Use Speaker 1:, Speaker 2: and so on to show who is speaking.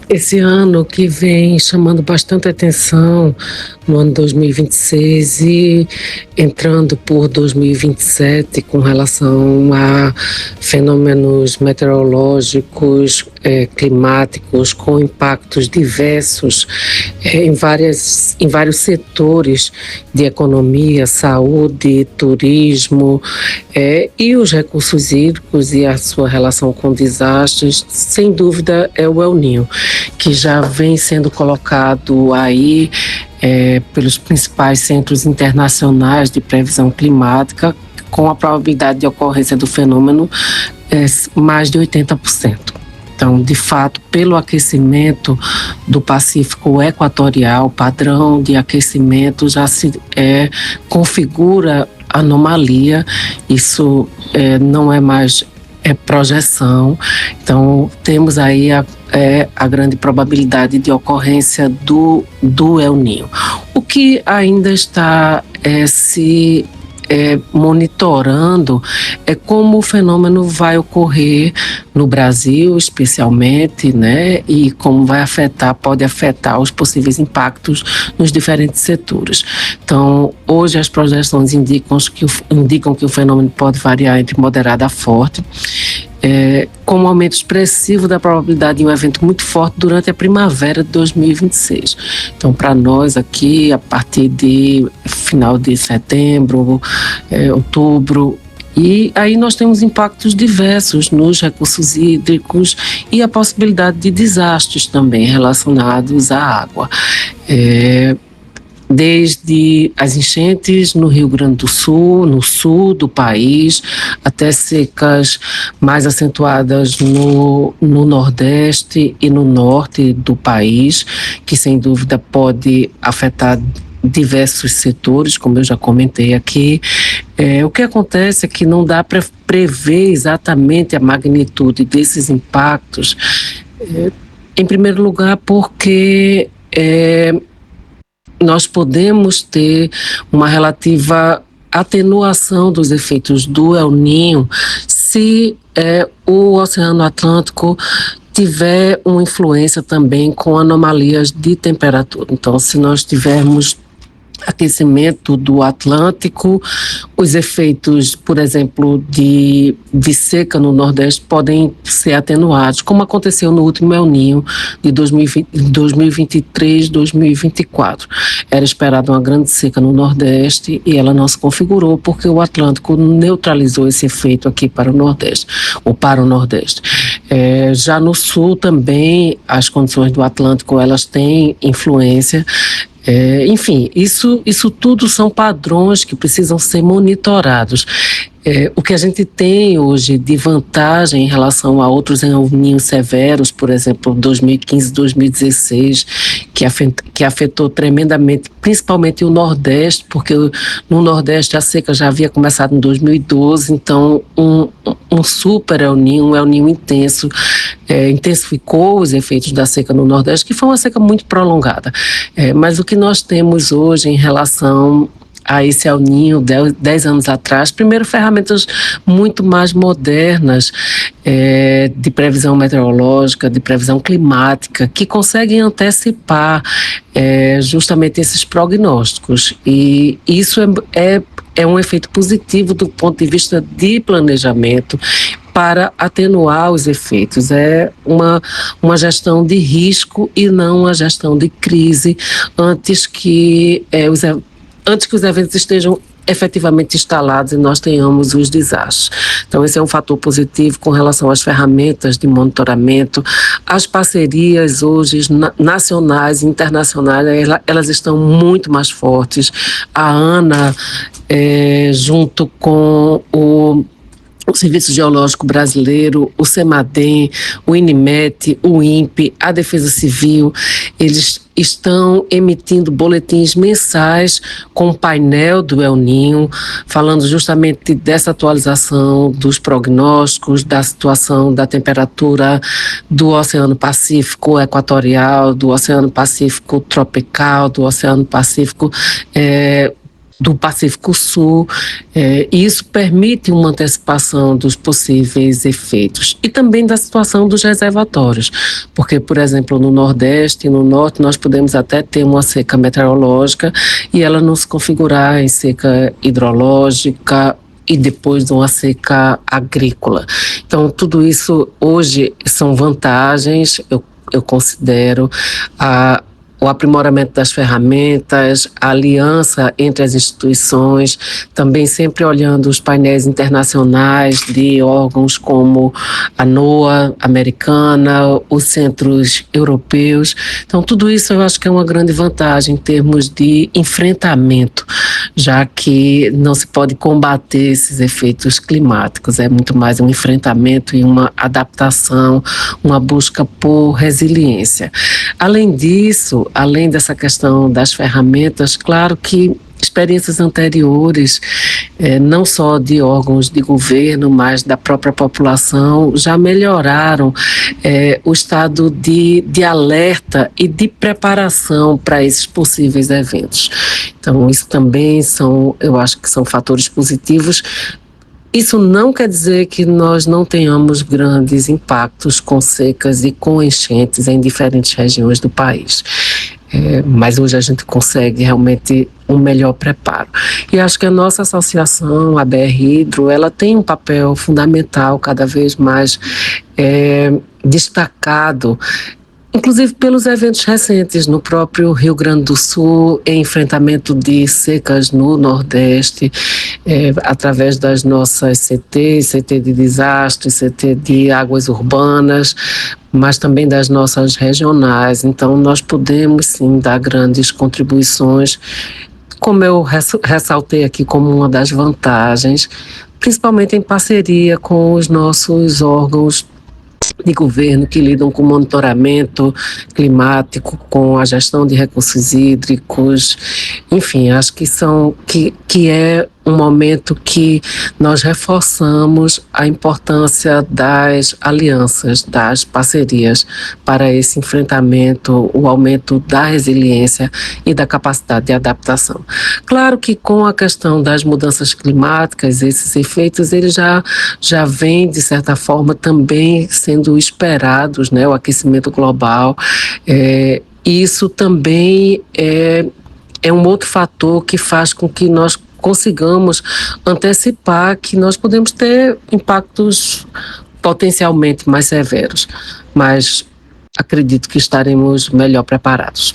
Speaker 1: Esse ano que vem chamando bastante atenção no ano 2026 e entrando por 2027 com relação a fenômenos meteorológicos, climáticos com impactos diversos em vários setores de economia, saúde, turismo, e os recursos hídricos e a sua relação com desastres, sem dúvida é o El Niño, que já vem sendo colocado aí pelos principais centros internacionais de previsão climática, com a probabilidade de ocorrência do fenômeno mais de 80%. Então, de fato, pelo aquecimento do Pacífico Equatorial, o padrão de aquecimento já se configura anomalia, isso não é mais projeção. Então, temos aí a grande probabilidade de ocorrência do El Niño. O que ainda está se monitorando como o fenômeno vai ocorrer no Brasil, especialmente, né, e como pode afetar os possíveis impactos nos diferentes setores. Então, hoje as projeções indicam que o fenômeno pode variar entre moderado a forte, com um aumento expressivo da probabilidade de um evento muito forte durante a primavera de 2026. Então, para nós aqui, a partir de final de setembro, outubro, e aí nós temos impactos diversos nos recursos hídricos e a possibilidade de desastres também relacionados à água. Desde as enchentes no Rio Grande do Sul, no sul do país, até secas mais acentuadas no Nordeste e no Norte do país, que sem dúvida pode afetar diversos setores, como eu já comentei aqui. O que acontece é que não dá para prever exatamente a magnitude desses impactos, em primeiro lugar porque nós podemos ter uma relativa atenuação dos efeitos do El Niño se o Oceano Atlântico tiver uma influência também com anomalias de temperatura. Então, se nós tivermos aquecimento do Atlântico, os efeitos, por exemplo, de seca no Nordeste podem ser atenuados, como aconteceu no último El Niño de 2023-2024. Era esperada uma grande seca no Nordeste e ela não se configurou porque o Atlântico neutralizou esse efeito aqui para o Nordeste, ou para o Nordeste. Já no Sul também, as condições do Atlântico, elas têm influência. Enfim, isso tudo são padrões que precisam ser monitorados. O que a gente tem hoje de vantagem em relação a outros El Niños severos, por exemplo, 2015, 2016, que afetou tremendamente, principalmente o Nordeste, porque no Nordeste a seca já havia começado em 2012, então um super El Niño, um El Niño intenso, intensificou os efeitos da seca no Nordeste, que foi uma seca muito prolongada. Mas o que nós temos hoje em relação a esse El Niño 10 anos atrás, primeiro ferramentas muito mais modernas de previsão meteorológica, de previsão climática, que conseguem antecipar justamente esses prognósticos, e isso é um efeito positivo do ponto de vista de planejamento para atenuar os efeitos. É uma gestão de risco e não uma gestão de crise antes que os eventos estejam efetivamente instalados e nós tenhamos os desastres. Então, esse é um fator positivo com relação às ferramentas de monitoramento. As parcerias hoje nacionais e internacionais, elas estão muito mais fortes. A ANA, junto com o Serviço Geológico Brasileiro, o CEMADEM, o INMET, o INPE, a Defesa Civil, eles estão emitindo boletins mensais com o painel do El Niño, falando justamente dessa atualização dos prognósticos, da situação da temperatura do Oceano Pacífico Equatorial, do Oceano Pacífico Tropical, do Oceano Pacífico do Pacífico Sul, e isso permite uma antecipação dos possíveis efeitos e também da situação dos reservatórios, porque, por exemplo, no Nordeste e no Norte nós podemos até ter uma seca meteorológica e ela não se configurar em seca hidrológica e depois de uma seca agrícola. Então, tudo isso hoje são vantagens, eu considero, o aprimoramento das ferramentas, a aliança entre as instituições, também sempre olhando os painéis internacionais de órgãos como a NOAA americana, os centros europeus. Então, tudo isso eu acho que é uma grande vantagem em termos de enfrentamento, já que não se pode combater esses efeitos climáticos, é muito mais um enfrentamento e uma adaptação, uma busca por resiliência. Além disso, além dessa questão das ferramentas, claro que experiências anteriores, não só de órgãos de governo, mas da própria população, já melhoraram o estado de alerta e de preparação para esses possíveis eventos. Então, isso também eu acho que são fatores positivos. Isso não quer dizer que nós não tenhamos grandes impactos com secas e com enchentes em diferentes regiões do país. Mas hoje a gente consegue realmente um melhor preparo. E acho que a nossa associação, a BR Hidro, ela tem um papel fundamental, cada vez mais destacado, inclusive pelos eventos recentes no próprio Rio Grande do Sul, em enfrentamento de secas no Nordeste, através das nossas CT de desastre, CT de águas urbanas, mas também das nossas regionais. Então, nós podemos sim dar grandes contribuições, como eu ressaltei aqui como uma das vantagens, principalmente em parceria com os nossos órgãos de governo que lidam com monitoramento climático, com a gestão de recursos hídricos, enfim, acho que é um momento que nós reforçamos a importância das alianças, das parcerias para esse enfrentamento, o aumento da resiliência e da capacidade de adaptação. Claro que com a questão das mudanças climáticas, esses efeitos eles já vêm, de certa forma, também sendo esperados, né? O aquecimento global, isso também é um outro fator que faz com que nós consigamos antecipar que nós podemos ter impactos potencialmente mais severos, mas acredito que estaremos melhor preparados.